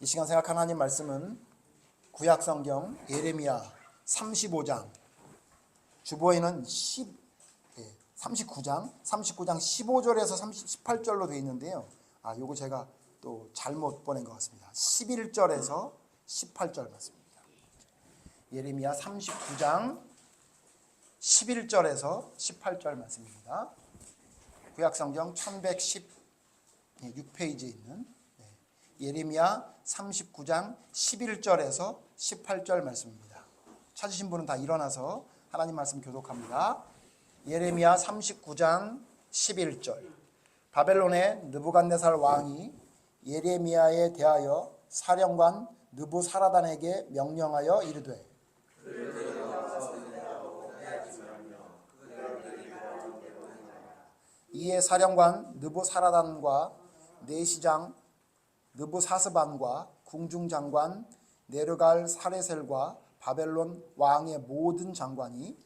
이 시간 생각하는 하나님 말씀은 구약성경 예레미야 35장 주보에는 39장 15절에서 18절로 되어 있는데요. 요거 제가 또 잘못 보낸 것 같습니다. 11절에서 18절 말씀입니다. 예레미야 39장 11절에서 18절 말씀입니다. 구약성경 1116페이지에 있는 예레미야 39장 11절에서 18절 말씀입니다. 찾으신 분은 다 일어나서 하나님 말씀 교독합니다. 예레미야 39장 11절. 바벨론의 느부갓네살 왕이 예레미야에 대하여 사령관 느부사라단에게 명령하여 이르되 이에 사령관 느부사라단과 내시장 느부사스반과 궁중장관 네르갈 사레셀과 바벨론 왕의 모든 장관이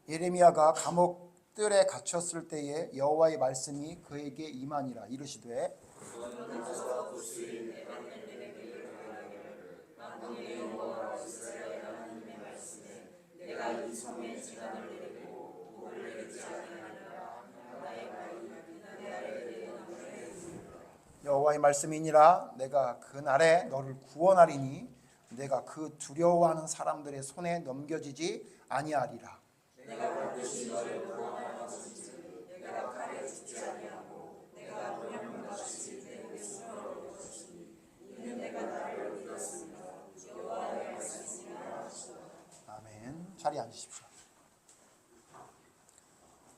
예레미야가 감옥들에 갇혔을 때에 여호와의 말씀이 그에게 임하니라. 이르시되 여호와의 말씀이니라. 내가 그날에 너를 구원하리니 내가 그 두려워하는 사람들의 손에 넘겨지지 아니하리라. 내가 반드시 너를 구원하여 주시지. 내가 칼에 죽지 아니하고 내가 번영문 없이 내 목숨으로 얻으시니 이는 내가 나를 믿었습니다. 여호와의 말씀이니라. 아멘. 자리에 앉으십시오.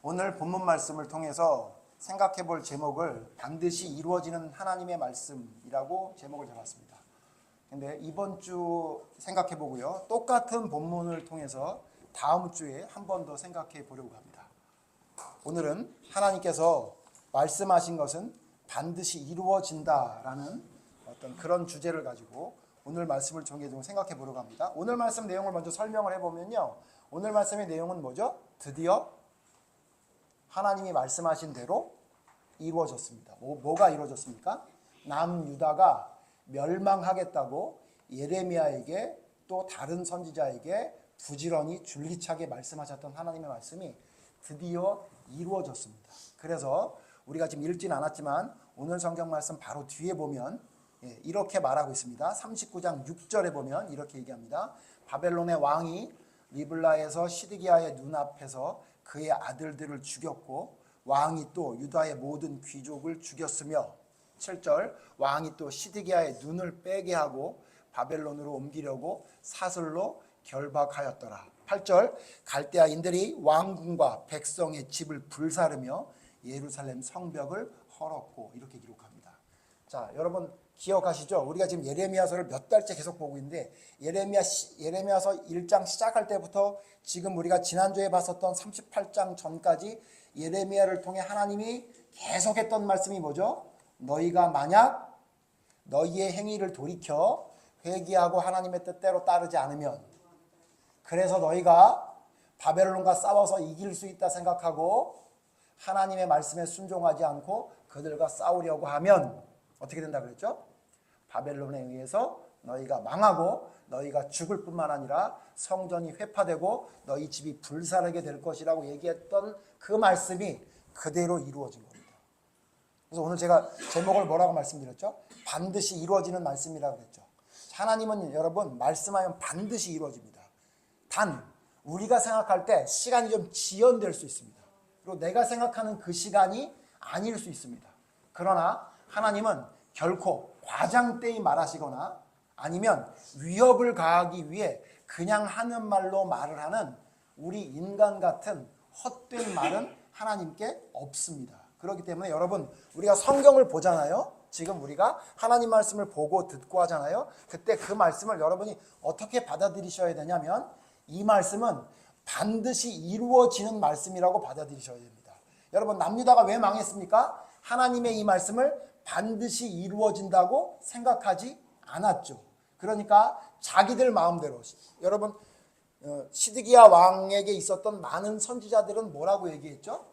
오늘 본문 말씀을 통해서 생각해 볼 제목을 반드시 이루어지는 하나님의 말씀이라고 제목을 잡았습니다. 근데 이번 주 생각해 보고요. 똑같은 본문을 통해서 다음 주에 한 번 더 생각해 보려고 합니다. 오늘은 하나님께서 말씀하신 것은 반드시 이루어진다라는 어떤 그런 주제를 가지고 오늘 말씀을 좀 생각해 보려고 합니다. 오늘 말씀 내용을 먼저 설명을 해보면요. 오늘 말씀의 내용은 뭐죠? 드디어 하나님이 말씀하신 대로 이루어졌습니다. 뭐가 이루어졌습니까? 남유다가 멸망하겠다고 예레미야에게 또 다른 선지자에게 부지런히 줄기차게 말씀하셨던 하나님의 말씀이 드디어 이루어졌습니다. 그래서 우리가 지금 읽지는 않았지만 오늘 성경 말씀 바로 뒤에 보면 이렇게 말하고 있습니다. 39장 6절에 보면 이렇게 얘기합니다. 바벨론의 왕이 리블라에서 시드기야의 눈앞에서 그의 아들들을 죽였고 왕이 또 유다의 모든 귀족을 죽였으며 7절 왕이 또 시드기야의 눈을 빼게 하고 바벨론으로 옮기려고 사슬로 결박하였더라. 8절 갈대아인들이 왕궁과 백성의 집을 불사르며 예루살렘 성벽을 헐었고 이렇게 기록합니다. 자, 여러분 기억하시죠? 우리가 지금 예레미야서를 몇 달째 계속 보고 있는데 예레미야서 1장 시작할 때부터 지금 우리가 지난주에 봤었던 38장 전까지 예레미야를 통해 하나님이 계속했던 말씀이 뭐죠? 너희가 만약 너희의 행위를 돌이켜 회개하고 하나님의 뜻대로 따르지 않으면, 그래서 너희가 바벨론과 싸워서 이길 수 있다 생각하고 하나님의 말씀에 순종하지 않고 그들과 싸우려고 하면 어떻게 된다 그랬죠? 바벨론에 의해서 너희가 망하고 너희가 죽을 뿐만 아니라 성전이 회파되고 너희 집이 불사르게 될 것이라고 얘기했던 그 말씀이 그대로 이루어진 겁니다. 그래서 오늘 제가 제목을 뭐라고 말씀드렸죠? 반드시 이루어지는 말씀이라고 그랬죠. 하나님은 여러분 말씀하면 반드시 이루어집니다. 단 우리가 생각할 때 시간이 좀 지연될 수 있습니다. 그리고 내가 생각하는 그 시간이 아닐 수 있습니다. 그러나 하나님은 결코 과장되이 말하시거나 아니면 위협을 가하기 위해 그냥 하는 말로 말을 하는 우리 인간 같은 헛된 말은 하나님께 없습니다. 그렇기 때문에 여러분 우리가 성경을 보잖아요. 지금 우리가 하나님 말씀을 보고 듣고 하잖아요. 그때 그 말씀을 여러분이 어떻게 받아들이셔야 되냐면 이 말씀은 반드시 이루어지는 말씀이라고 받아들이셔야 됩니다. 여러분 남유다가 왜 망했습니까? 하나님의 이 말씀을 반드시 이루어진다고 생각하지 않았죠. 그러니까 자기들 마음대로. 여러분 시드기야 왕에게 있었던 많은 선지자들은 뭐라고 얘기했죠?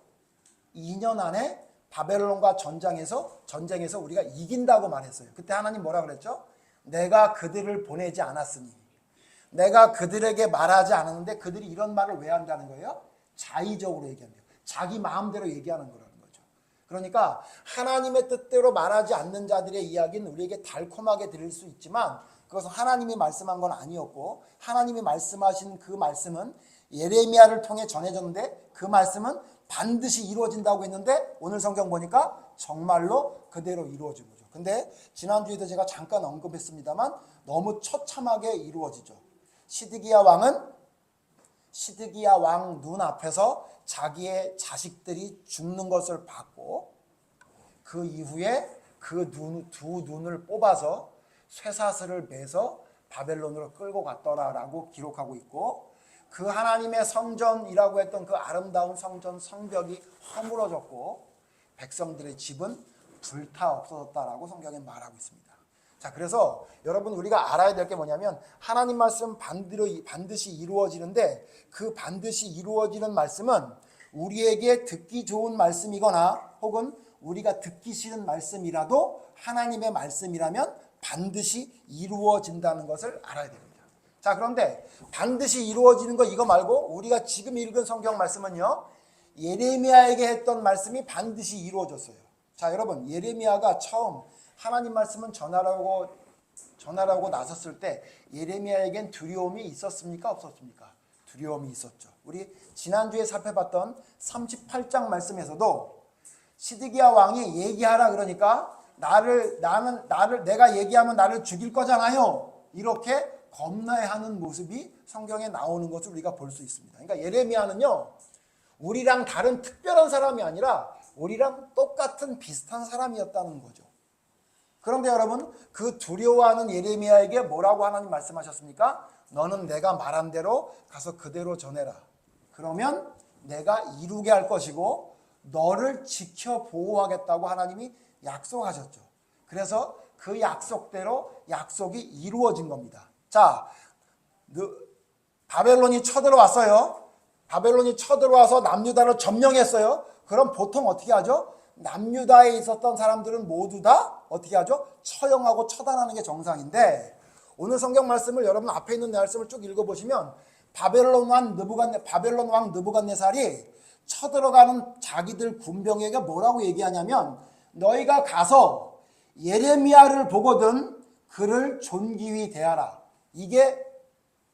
2년 안에 바벨론과 전쟁에서 우리가 이긴다고 말했어요. 그때 하나님 뭐라 그랬죠? 내가 그들을 보내지 않았으니, 내가 그들에게 말하지 않았는데 그들이 이런 말을 왜 한다는 거예요? 자의적으로 얘기한대요. 자기 마음대로 얘기하는 거라는 거죠. 그러니까 하나님의 뜻대로 말하지 않는 자들의 이야기는 우리에게 달콤하게 들릴 수 있지만 그것은 하나님이 말씀한 건 아니었고, 하나님이 말씀하신 그 말씀은 예레미야를 통해 전해졌는데 그 말씀은 반드시 이루어진다고 했는데 오늘 성경 보니까 정말로 그대로 이루어진 거죠. 근데 지난주에도 제가 잠깐 언급했습니다만 너무 처참하게 이루어지죠. 시드기야 왕 눈앞에서 자기의 자식들이 죽는 것을 봤고, 그 이후에 그 두 눈을 뽑아서 쇠사슬을 매서 바벨론으로 끌고 갔더라라고 기록하고 있고, 그 하나님의 성전이라고 했던 그 아름다운 성벽이 허물어졌고 백성들의 집은 불타 없어졌다라고 성경에 말하고 있습니다. 자, 그래서 여러분 우리가 알아야 될 게 뭐냐면 하나님 말씀 반드시 이루어지는데 그 반드시 이루어지는 말씀은 우리에게 듣기 좋은 말씀이거나 혹은 우리가 듣기 싫은 말씀이라도 하나님의 말씀이라면 반드시 이루어진다는 것을 알아야 됩니다. 자, 그런데 반드시 이루어지는 거 이거 말고 우리가 지금 읽은 성경 말씀은요, 예레미야에게 했던 말씀이 반드시 이루어졌어요. 자, 여러분 예레미야가 처음 하나님 말씀은 전하라고 나섰을 때 예레미야에겐 두려움이 있었습니까? 없었습니까? 두려움이 있었죠. 우리 지난주에 살펴봤던 38장 말씀에서도 시드기야 왕이 얘기하라 그러니까 내가 얘기하면 나를 죽일 거잖아요. 이렇게 겁나해하는 모습이 성경에 나오는 것을 우리가 볼 수 있습니다. 그러니까 예레미야는요, 우리랑 다른 특별한 사람이 아니라 우리랑 똑같은 비슷한 사람이었다는 거죠. 그런데 여러분 그 두려워하는 예레미야에게 뭐라고 하나님 말씀하셨습니까? 너는 내가 말한 대로 가서 그대로 전해라. 그러면 내가 이루게 할 것이고 너를 지켜 보호하겠다고 하나님이 약속하셨죠. 그래서 그 약속대로 약속이 이루어진 겁니다. 자, 바벨론이 쳐들어왔어요. 바벨론이 쳐들어와서 남유다를 점령했어요. 그럼 보통 어떻게 하죠? 남유다에 있었던 사람들은 모두 다 어떻게 하죠? 처형하고 처단하는 게 정상인데 오늘 성경 말씀을 여러분 앞에 있는 말씀을 쭉 읽어보시면 바벨론 왕 느부갓네살이 쳐들어가는 자기들 군병에게 뭐라고 얘기하냐면 너희가 가서 예레미야를 보거든 그를 존귀히 대하라. 이게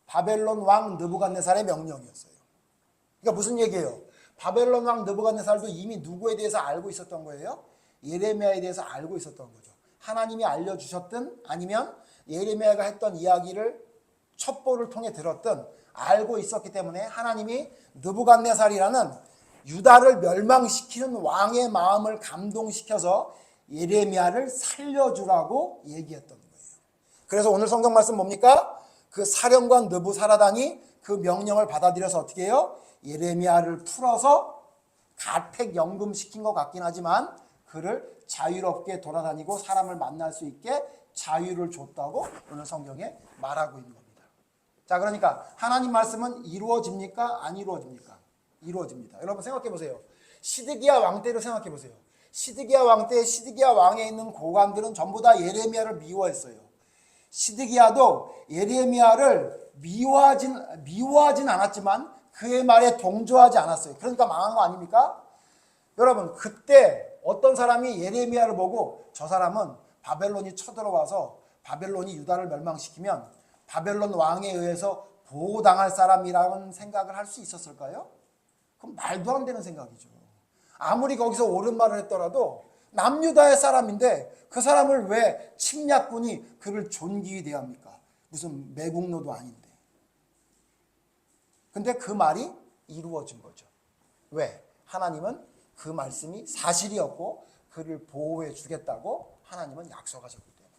바벨론 왕 느부갓네살의 명령이었어요. 그러니까 무슨 얘기예요? 바벨론 왕 느부갓네살도 이미 누구에 대해서 알고 있었던 거예요? 예레미야에 대해서 알고 있었던 거죠. 하나님이 알려주셨든 아니면 예레미야가 했던 이야기를 첩보를 통해 들었든 알고 있었기 때문에 하나님이 느부갓네살이라는 유다를 멸망시키는 왕의 마음을 감동시켜서 예레미야를 살려주라고 얘기했던 거예요. 그래서 오늘 성경 말씀 뭡니까? 그 사령관 느부사라단이 그 명령을 받아들여서 어떻게 해요? 예레미야를 풀어서 가택연금시킨 것 같긴 하지만 그를 자유롭게 돌아다니고 사람을 만날 수 있게 자유를 줬다고 오늘 성경에 말하고 있는 겁니다. 자, 그러니까 하나님 말씀은 이루어집니까? 안 이루어집니까? 이루어집니다. 여러분 생각해 보세요. 시드기야 왕 때를 생각해 보세요. 시드기야 왕 때 시드기야 왕에 있는 고관들은 전부 다 예레미야를 미워했어요. 시드기야도 예레미야를 미워하진 않았지만 그의 말에 동조하지 않았어요. 그러니까 망한 거 아닙니까? 여러분 그때 어떤 사람이 예레미야를 보고 저 사람은 바벨론이 쳐들어와서 바벨론이 유다를 멸망시키면 바벨론 왕에 의해서 보호당할 사람이라는 생각을 할 수 있었을까요? 그럼 말도 안 되는 생각이죠. 아무리 거기서 옳은 말을 했더라도 남유다의 사람인데 그 사람을 왜 침략군이 그를 존귀히 대합니까? 무슨 매국노도 아닌데. 근데 그 말이 이루어진 거죠. 왜? 하나님은 그 말씀이 사실이었고 그를 보호해 주겠다고 하나님은 약속하셨기 때문에.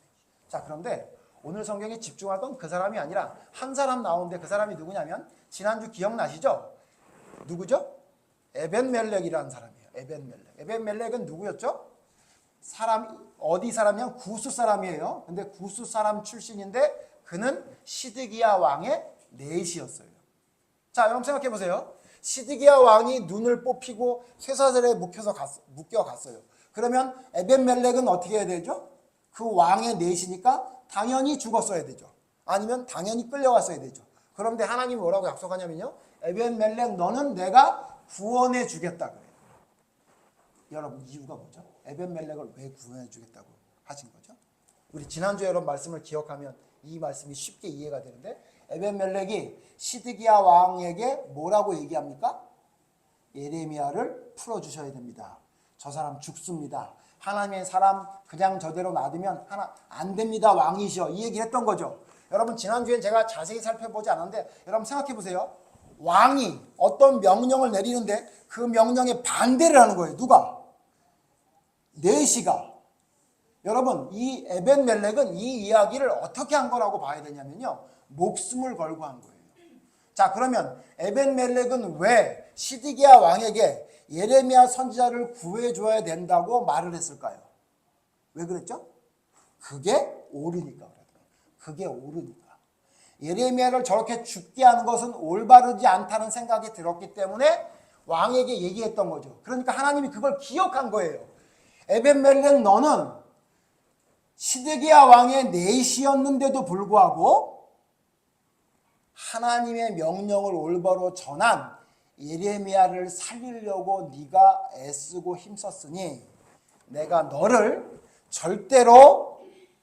자, 그런데 오늘 성경에 집중할 건 그 사람이 아니라 한 사람 나오는데 그 사람이 누구냐면 지난주 기억나시죠? 누구죠? 에벤멜렉이라는 사람이에요. 에벤멜렉은 누구였죠? 어디 사람이냐? 구스 사람이에요. 근데 구스 사람 출신인데 그는 시드기야 왕의 넷이었어요. 자, 여러분 생각해 보세요. 시드기야 왕이 눈을 뽑히고 쇠사슬에 묶여 갔어요. 그러면 에벤멜렉은 어떻게 해야 되죠? 그 왕의 넷이니까 당연히 죽었어야 되죠. 아니면 당연히 끌려갔어야 되죠. 그런데 하나님이 뭐라고 약속하냐면요. 에벤멜렉 너는 내가 구원해 주겠다 그래요. 여러분 이유가 뭐죠? 에벤멜렉을 왜 구원해 주겠다고 하신 거죠? 우리 지난주에 여러분 말씀을 기억하면 이 말씀이 쉽게 이해가 되는데 에벤멜렉이 시드기야 왕에게 뭐라고 얘기합니까? 예레미야를 풀어주셔야 됩니다. 저 사람 죽습니다. 하나님의 사람 그냥 저대로 놔두면 안 됩니다. 왕이시여. 이 얘기를 했던 거죠. 여러분 지난주엔 제가 자세히 살펴보지 않았는데 여러분 생각해 보세요. 왕이 어떤 명령을 내리는데 그 명령에 반대를 하는 거예요. 누가? 네시가. 여러분 이 에벤멜렉은 이 이야기를 어떻게 한 거라고 봐야 되냐면요. 목숨을 걸고 한 거예요. 자, 그러면 에벤멜렉은 왜 시드기야 왕에게 예레미야 선지자를 구해줘야 된다고 말을 했을까요? 왜 그랬죠? 그게 옳으니까. 그게 옳으니까. 예레미야를 저렇게 죽게 하는 것은 올바르지 않다는 생각이 들었기 때문에 왕에게 얘기했던 거죠. 그러니까 하나님이 그걸 기억한 거예요. 에벤멜렉 너는 시드기야 왕의 넷이었는데도 불구하고 하나님의 명령을 올바로 전한 예레미야를 살리려고 네가 애쓰고 힘썼으니 내가 너를 절대로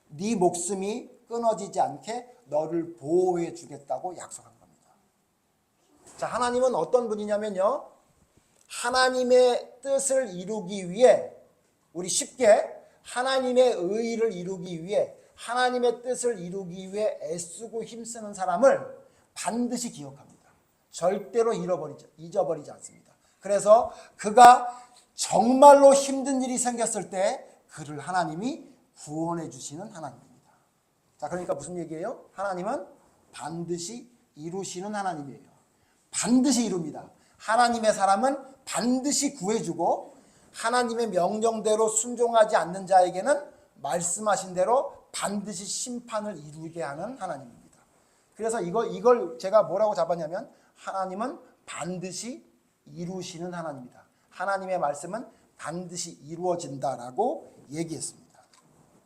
네 목숨이 끊어지지 않게 너를 보호해 주겠다고 약속한 겁니다. 자, 하나님은 어떤 분이냐면요. 하나님의 뜻을 이루기 위해 우리 쉽게 하나님의 의의를 이루기 위해 하나님의 뜻을 이루기 위해 애쓰고 힘쓰는 사람을 반드시 기억합니다. 절대로 잊어버리지 않습니다. 그래서 그가 정말로 힘든 일이 생겼을 때 그를 하나님이 구원해 주시는 하나님입니다. 자, 그러니까 무슨 얘기예요? 하나님은 반드시 이루시는 하나님이에요. 반드시 이룹니다. 하나님의 사람은 반드시 구해주고 하나님의 명령대로 순종하지 않는 자에게는 말씀하신 대로 반드시 심판을 이루게 하는 하나님입니다. 그래서 이걸 제가 뭐라고 잡았냐면 하나님은 반드시 이루시는 하나님이다. 하나님의 말씀은 반드시 이루어진다라고 얘기했습니다.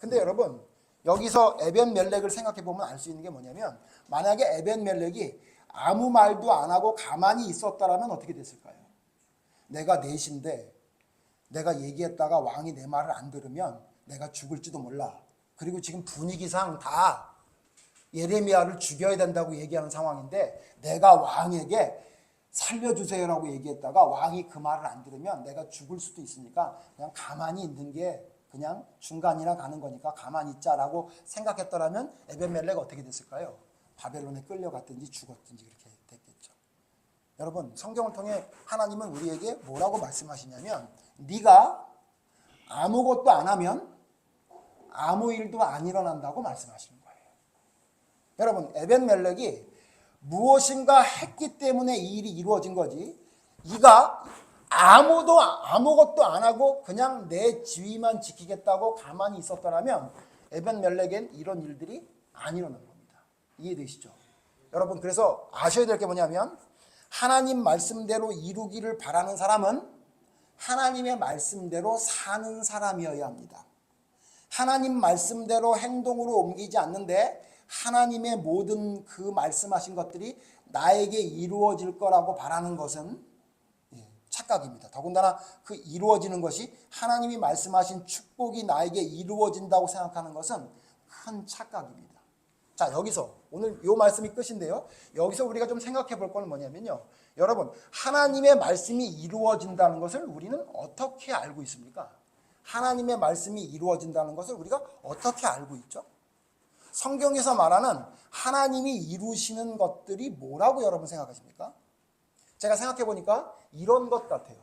근데 여러분 여기서 에벤멜렉을 생각해 보면 알 수 있는 게 뭐냐면 만약에 에벤멜렉이 아무 말도 안 하고 가만히 있었다라면 어떻게 됐을까요? 내가 넷인데 내가 얘기했다가 왕이 내 말을 안 들으면 내가 죽을지도 몰라. 그리고 지금 분위기상 다 예레미야를 죽여야 된다고 얘기하는 상황인데 내가 왕에게 살려주세요라고 얘기했다가 왕이 그 말을 안 들으면 내가 죽을 수도 있으니까 그냥 가만히 있는 게 그냥 중간이나 가는 거니까 가만히 있자라고 생각했더라면 에벤멜렉 어떻게 됐을까요? 바벨론에 끌려갔든지 죽었든지 그렇게 됐겠죠. 여러분 성경을 통해 하나님은 우리에게 뭐라고 말씀하시냐면 네가 아무것도 안 하면 아무 일도 안 일어난다고 말씀하시는 거예요. 여러분 에벤멜렉이 무엇인가 했기 때문에 이 일이 이루어진 거지 이가 아무것도 안 하고 그냥 내 지위만 지키겠다고 가만히 있었더라면 에벤멜렉엔 이런 일들이 안 일어난 겁니다. 이해되시죠? 여러분 그래서 아셔야 될 게 뭐냐면 하나님 말씀대로 이루기를 바라는 사람은 하나님의 말씀대로 사는 사람이어야 합니다. 하나님 말씀대로 행동으로 옮기지 않는데 하나님의 모든 그 말씀하신 것들이 나에게 이루어질 거라고 바라는 것은 착각입니다. 더군다나 그 이루어지는 것이 하나님이 말씀하신 축복이 나에게 이루어진다고 생각하는 것은 큰 착각입니다. 자, 여기서 오늘 이 말씀이 끝인데요. 여기서 우리가 좀 생각해 볼 건 뭐냐면요. 여러분, 하나님의 말씀이 이루어진다는 것을 우리는 어떻게 알고 있습니까? 하나님의 말씀이 이루어진다는 것을 우리가 어떻게 알고 있죠? 성경에서 말하는 하나님이 이루시는 것들이 뭐라고 여러분 생각하십니까? 제가 생각해 보니까 이런 것 같아요.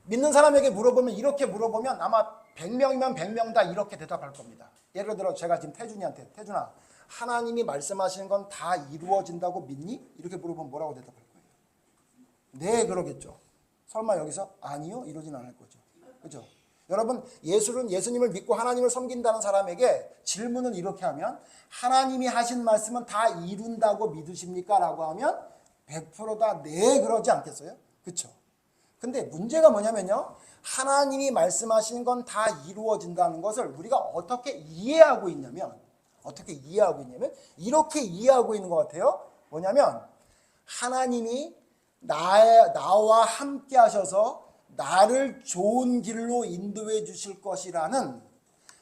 믿는 사람에게 물어보면 이렇게 물어보면 아마 100명이면 100명 다 이렇게 대답할 겁니다. 예를 들어 제가 지금 태준이한테 태준아 하나님이 말씀하시는 건 다 이루어진다고 믿니? 이렇게 물어보면 뭐라고 대답할 거예요? 네 그러겠죠. 설마 여기서 아니요? 이러진 않을 거죠. 그죠? 여러분 예수님을 믿고 하나님을 섬긴다는 사람에게 질문은 이렇게 하면 하나님이 하신 말씀은 다 이룬다고 믿으십니까? 라고 하면 100%다 네 그러지 않겠어요? 그렇죠? 근데 문제가 뭐냐면요. 하나님이 말씀하신 건 다 이루어진다는 것을 우리가 어떻게 이해하고 있냐면 이렇게 이해하고 있는 것 같아요. 뭐냐면 하나님이 나와 함께 하셔서 나를 좋은 길로 인도해 주실 것이라는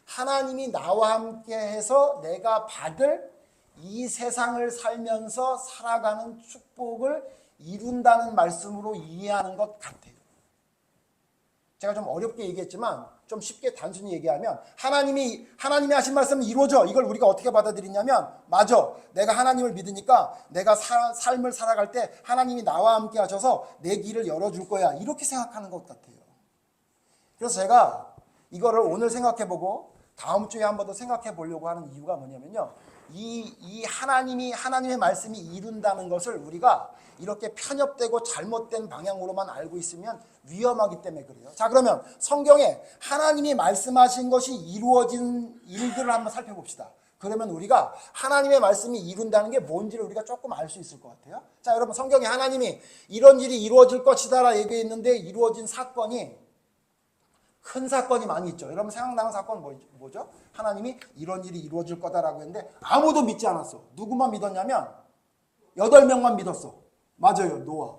하나님이 나와 함께 해서 내가 받을 이 세상을 살면서 살아가는 축복을 이룬다는 말씀으로 이해하는 것 같아요. 제가 좀 어렵게 얘기했지만 좀 쉽게 단순히 얘기하면 하나님이 하신 말씀은 이루어져. 이걸 우리가 어떻게 받아들이냐면 맞아. 내가 하나님을 믿으니까 내가 삶을 살아갈 때 하나님이 나와 함께 하셔서 내 길을 열어줄 거야. 이렇게 생각하는 것 같아요. 그래서 제가 이거를 오늘 생각해보고 다음 주에 한 번 더 생각해 보려고 하는 이유가 뭐냐면요. 이 하나님의 말씀이 이룬다는 것을 우리가 이렇게 편협되고 잘못된 방향으로만 알고 있으면 위험하기 때문에 그래요. 자, 그러면 성경에 하나님이 말씀하신 것이 이루어진 일들을 한번 살펴봅시다. 그러면 우리가 하나님의 말씀이 이룬다는 게 뭔지를 우리가 조금 알 수 있을 것 같아요. 자, 여러분 성경에 하나님이 이런 일이 이루어질 것이다라 얘기했는데 이루어진 사건이 큰 사건이 많이 있죠. 여러분 생각나는 사건 뭐죠? 하나님이 이런 일이 이루어질 거다라고 했는데 아무도 믿지 않았어. 누구만 믿었냐면 8명만 믿었어. 맞아요. 노아.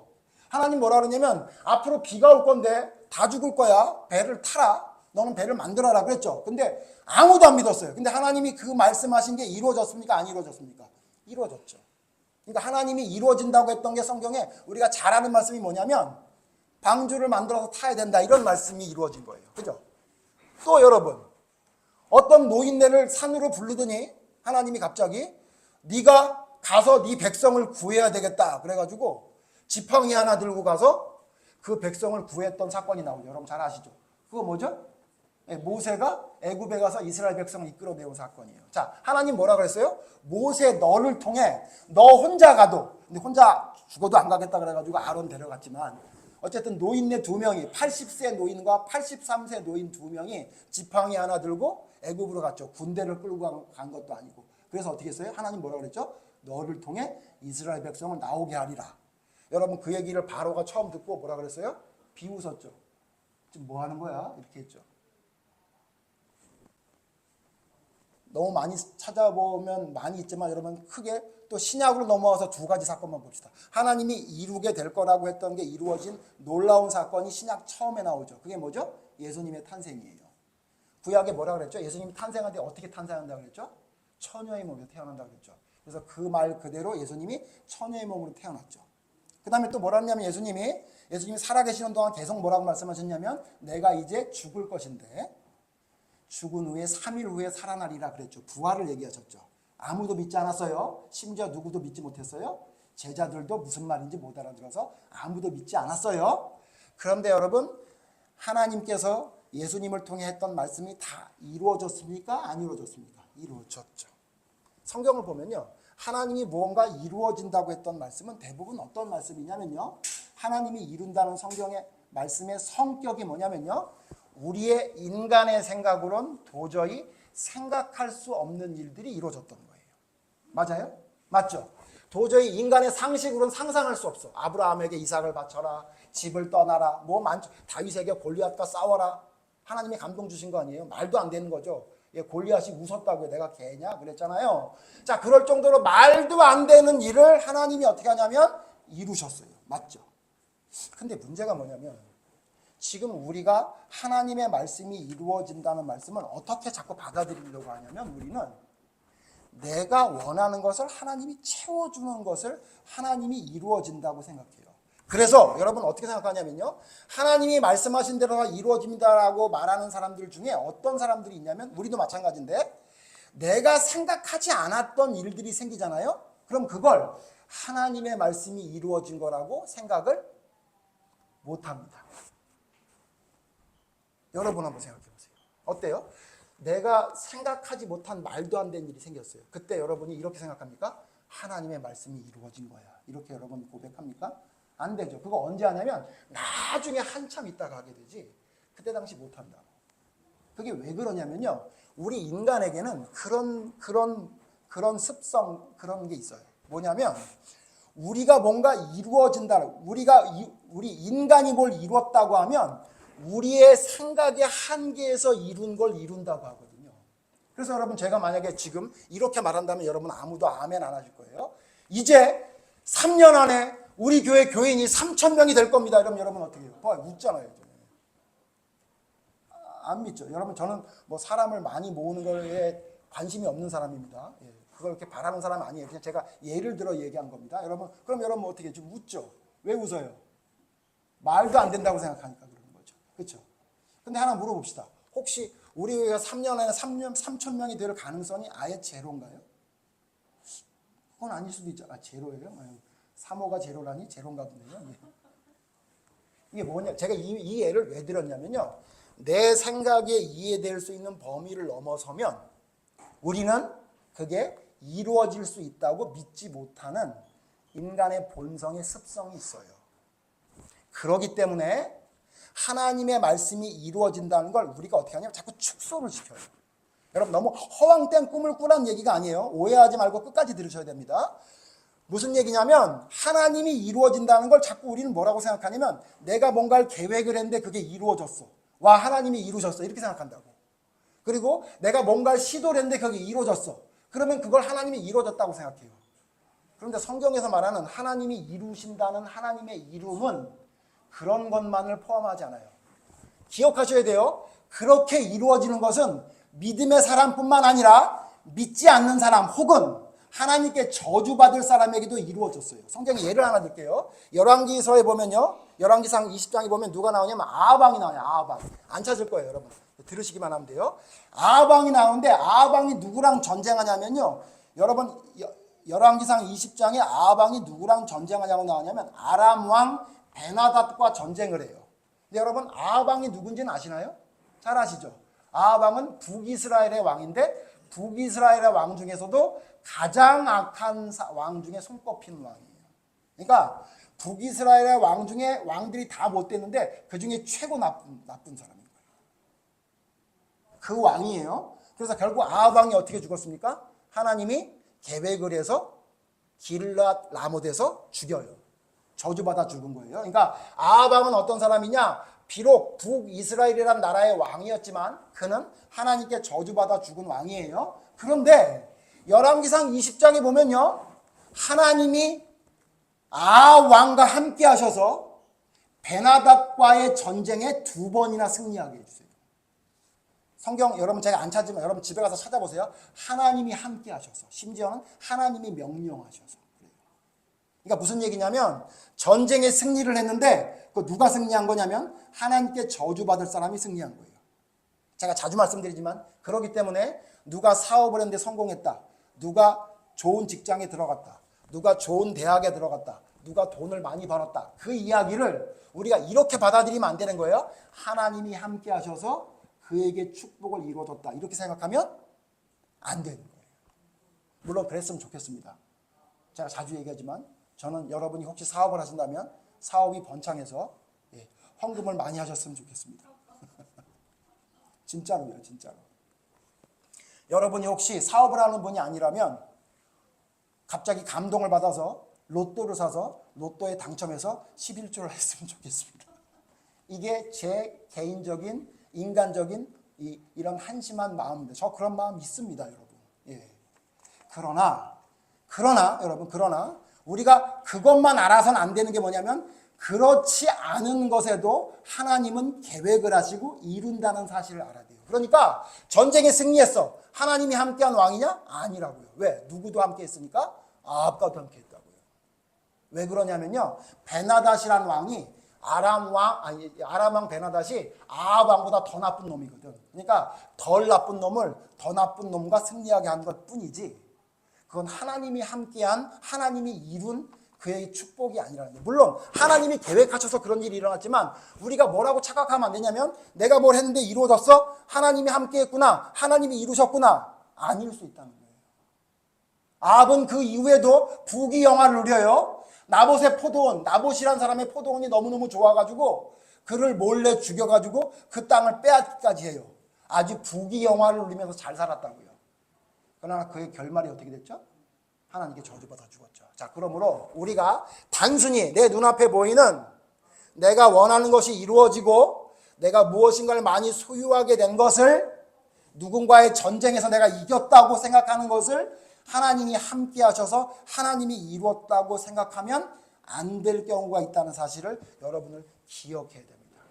하나님 뭐라 그러냐면 앞으로 비가 올 건데 다 죽을 거야. 배를 타라. 너는 배를 만들어라 그랬죠. 근데 아무도 안 믿었어요. 근데 하나님이 그 말씀하신 게 이루어졌습니까? 안 이루어졌습니까? 이루어졌죠. 그러니까 하나님이 이루어진다고 했던 게 성경에 우리가 잘 아는 말씀이 뭐냐면 방주를 만들어서 타야 된다. 이런 말씀이 이루어진 거예요. 그죠? 또 여러분 어떤 노인네를 산으로 부르더니 하나님이 갑자기 네가 가서 네 백성을 구해야 되겠다. 그래가지고 지팡이 하나 들고 가서 그 백성을 구했던 사건이 나오죠. 여러분 잘 아시죠? 그거 뭐죠? 모세가 애굽에 가서 이스라엘 백성을 이끌어내온 사건이에요. 자, 하나님 뭐라 그랬어요? 모세 너를 통해 너 혼자 가도 근데 혼자 죽어도 안 가겠다 그래가지고 아론 데려갔지만 어쨌든 노인네 2명이 80세 노인과 83세 노인 2명이 지팡이 하나 들고 애굽으로 갔죠. 군대를 끌고 간 것도 아니고. 그래서 어떻게 했어요? 하나님 뭐라고 그랬죠? 너를 통해 이스라엘 백성을 나오게 하리라. 여러분 그 얘기를 바로가 처음 듣고 뭐라 그랬어요? 비웃었죠. 지금 뭐 하는 거야? 이렇게 했죠. 너무 많이 찾아보면 많이 있지만 여러분 크게 또 신약으로 넘어와서 2가지 사건만 봅시다. 하나님이 이루게 될 거라고 했던 게 이루어진 놀라운 사건이 신약 처음에 나오죠. 그게 뭐죠? 예수님의 탄생이에요. 구약에 뭐라 그랬죠? 예수님이 탄생하는데 어떻게 탄생한다고 그랬죠? 처녀의 몸에서 태어난다고 그랬죠. 그래서 그 말 그대로 예수님이 처녀의 몸으로 태어났죠. 그 다음에 또 뭐라 했냐면 예수님이 살아계시는 동안 계속 뭐라고 말씀하셨냐면 내가 이제 죽을 것인데 죽은 후에 3일 후에 살아나리라 그랬죠. 부활을 얘기하셨죠. 아무도 믿지 않았어요. 심지어 누구도 믿지 못했어요. 제자들도 무슨 말인지 못 알아들어서 아무도 믿지 않았어요. 그런데 여러분 하나님께서 예수님을 통해 했던 말씀이 다 이루어졌습니까? 안 이루어졌습니까? 이루어졌죠. 성경을 보면요. 하나님이 무언가 이루어진다고 했던 말씀은 대부분 어떤 말씀이냐면요. 하나님이 이룬다는 성경의 말씀의 성격이 뭐냐면요. 우리의 인간의 생각으론 도저히 생각할 수 없는 일들이 이루어졌던 거예요. 맞아요? 맞죠? 도저히 인간의 상식으로는 상상할 수 없어. 아브라함에게 이삭을 바쳐라. 집을 떠나라. 뭐 많죠. 다윗에게 골리앗과 싸워라. 하나님이 감동 주신 거 아니에요? 말도 안 되는 거죠. 골리앗이 웃었다고요. 내가 개냐? 그랬잖아요. 자, 그럴 정도로 말도 안 되는 일을 하나님이 어떻게 하냐면 이루셨어요. 맞죠? 근데 문제가 뭐냐면 지금 우리가 하나님의 말씀이 이루어진다는 말씀을 어떻게 자꾸 받아들이려고 하냐면 우리는 내가 원하는 것을 하나님이 채워주는 것을 하나님이 이루어진다고 생각해요. 그래서 여러분 어떻게 생각하냐면요. 하나님이 말씀하신 대로 이루어집니다라고 말하는 사람들 중에 어떤 사람들이 있냐면 우리도 마찬가지인데 내가 생각하지 않았던 일들이 생기잖아요. 그럼 그걸 하나님의 말씀이 이루어진 거라고 생각을 못합니다. 여러분 한번 생각해 보세요. 어때요? 내가 생각하지 못한 말도 안 되는 일이 생겼어요. 그때 여러분이 이렇게 생각합니까? 하나님의 말씀이 이루어진 거야. 이렇게 여러분 고백합니까? 안 되죠. 그거 언제 하냐면 나중에 한참 있다가 하게 되지 그때 당시 못한다. 그게 왜 그러냐면요. 우리 인간에게는 그런 습성, 그런 게 있어요. 뭐냐면 우리가 뭔가 이루어진다. 우리 인간이 뭘 이뤘다고 하면 우리의 생각의 한계에서 이룬 걸 이룬다고 하거든요. 그래서 여러분 제가 만약에 지금 이렇게 말한다면 여러분 아무도 아멘 안 하실 거예요. 이제 3년 안에 우리 교회 교인이 3,000명이 될 겁니다. 이러면 여러분 어떻게 해요? 웃잖아요. 안 믿죠. 여러분 저는 뭐 사람을 많이 모으는 거에 관심이 없는 사람입니다. 예, 그걸 이렇게 바라는 사람이 아니에요. 그냥 제가 예를 들어 얘기한 겁니다. 여러분 그럼 여러분 어떻게 좀 웃죠? 왜 웃어요? 말도 안 된다고 생각하니까 그러는 거죠. 그렇죠? 근데 하나 물어봅시다. 혹시 우리 교회가 3년 안에 3,000명이 될 가능성이 아예 제로인가요? 그건 아닐 수도 있죠. 아 제로예요? 3호가 제로라니? 제로인가 보네요. 이게 뭐냐? 제가 이 예를 왜 들었냐면요. 내 생각에 이해될 수 있는 범위를 넘어서면 우리는 그게 이루어질 수 있다고 믿지 못하는 인간의 본성의 습성이 있어요. 그렇기 때문에 하나님의 말씀이 이루어진다는 걸 우리가 어떻게 하냐면 자꾸 축소를 시켜요. 여러분 너무 허황된 꿈을 꾸라는 얘기가 아니에요. 오해하지 말고 끝까지 들으셔야 됩니다. 무슨 얘기냐면 하나님이 이루어진다는 걸 자꾸 우리는 뭐라고 생각하냐면 내가 뭔가를 계획을 했는데 그게 이루어졌어. 와 하나님이 이루셨어. 이렇게 생각한다고. 그리고 내가 뭔가를 시도를 했는데 그게 이루어졌어. 그러면 그걸 하나님이 이루어졌다고 생각해요. 그런데 성경에서 말하는 하나님이 이루신다는 하나님의 이름은 그런 것만을 포함하지 않아요. 기억하셔야 돼요. 그렇게 이루어지는 것은 믿음의 사람뿐만 아니라 믿지 않는 사람 혹은 하나님께 저주받을 사람에게도 이루어졌어요. 성경에 예를 하나 드릴게요. 열왕기서에 보면요. 열왕기상 20장에 보면 누가 나오냐면 아하방이 나와요. 아하방. 안 찾을 거예요, 여러분. 들으시기만 하면 돼요. 아하방이 나오는데 아하방이 누구랑 전쟁하냐면요. 여러분 열왕기상 20장에 아하방이 누구랑 전쟁하냐고 나오냐면 아람 왕 베나닷과 전쟁을 해요. 근데 여러분 아하방이 누군지는 아시나요? 잘 아시죠? 아하방은 북이스라엘의 왕인데 북이스라엘의 왕 중에서도 가장 악한 왕 중에 손꼽히는 왕이에요. 그러니까 북이스라엘의 왕 중에 왕들이 다 못됐는데 그 중에 최고 나쁜 사람인 거예요. 그 왕이에요. 그래서 결국 아합 왕이 어떻게 죽었습니까? 하나님이 계획을 해서 길랏 라못에서 죽여요. 저주받아 죽은 거예요. 그러니까 아합 왕은 어떤 사람이냐? 비록 북이스라엘이라는 나라의 왕이었지만 그는 하나님께 저주받아 죽은 왕이에요. 그런데 열왕기상 20장에 보면요. 하나님이 아합 왕과 함께 하셔서 베나닷과의 전쟁에 2번이나 승리하게 해주세요. 성경 여러분 제가 안 찾으면 여러분 집에 가서 찾아보세요. 하나님이 함께 하셔서 심지어는 하나님이 명령하셔서 그래요. 그러니까 무슨 얘기냐면 전쟁에 승리를 했는데 그 누가 승리한 거냐면 하나님께 저주받을 사람이 승리한 거예요. 제가 자주 말씀드리지만 그렇기 때문에 누가 사업을 했는데 성공했다. 누가 좋은 직장에 들어갔다. 누가 좋은 대학에 들어갔다. 누가 돈을 많이 벌었다. 그 이야기를 우리가 이렇게 받아들이면 안 되는 거예요. 하나님이 함께 하셔서 그에게 축복을 이루어줬다. 이렇게 생각하면 안 되는 거예요. 물론 그랬으면 좋겠습니다. 제가 자주 얘기하지만 저는 여러분이 혹시 사업을 하신다면 사업이 번창해서 헌금을 많이 하셨으면 좋겠습니다. 진짜로요. 진짜로. 여러분이 혹시 사업을 하는 분이 아니라면 갑자기 감동을 받아서 로또를 사서 로또에 당첨해서 11조를 했으면 좋겠습니다. 이게 제 개인적인 인간적인 이런 한심한 마음인데 저 그런 마음 있습니다, 여러분. 예. 그러나 여러분 우리가 그것만 알아서는 안 되는 게 뭐냐면 그렇지 않은 것에도 하나님은 계획을 하시고 이룬다는 사실을 알아야 돼요. 그러니까 전쟁에 승리했어. 하나님이 함께한 왕이냐? 아니라고요. 왜? 누구도 함께 했으니까? 아합과도 함께 했다고요. 왜 그러냐면요. 베나닷이라는 왕이 아람 왕 베나닷이 아합 왕보다 더 나쁜 놈이거든. 그러니까 덜 나쁜 놈을 더 나쁜 놈과 승리하게 한 것뿐이지 그건 하나님이 함께한 하나님이 이룬 그의 축복이 아니라는 거예요. 물론 하나님이 계획하셔서 그런 일이 일어났지만 우리가 뭐라고 착각하면 안 되냐면 내가 뭘 했는데 이루어졌어? 하나님이 함께했구나. 하나님이 이루셨구나. 아닐 수 있다는 거예요. 아합은 그 이후에도 부귀 영화를 누려요. 나봇의 포도원, 나봇이란 사람의 포도원이 너무너무 좋아가지고 그를 몰래 죽여가지고 그 땅을 빼앗기까지 해요. 아주 부귀영화를 누리면서 잘 살았다고요. 그러나 그의 결말이 어떻게 됐죠? 하나님께 저주받아 죽었죠. 자, 그러므로 우리가 단순히 내 눈앞에 보이는 내가 원하는 것이 이루어지고 내가 무엇인가를 많이 소유하게 된 것을, 누군가의 전쟁에서 내가 이겼다고 생각하는 것을 하나님이 함께 하셔서 하나님이 이루었다고 생각하면 안 될 경우가 있다는 사실을 여러분을 기억해야 됩니다.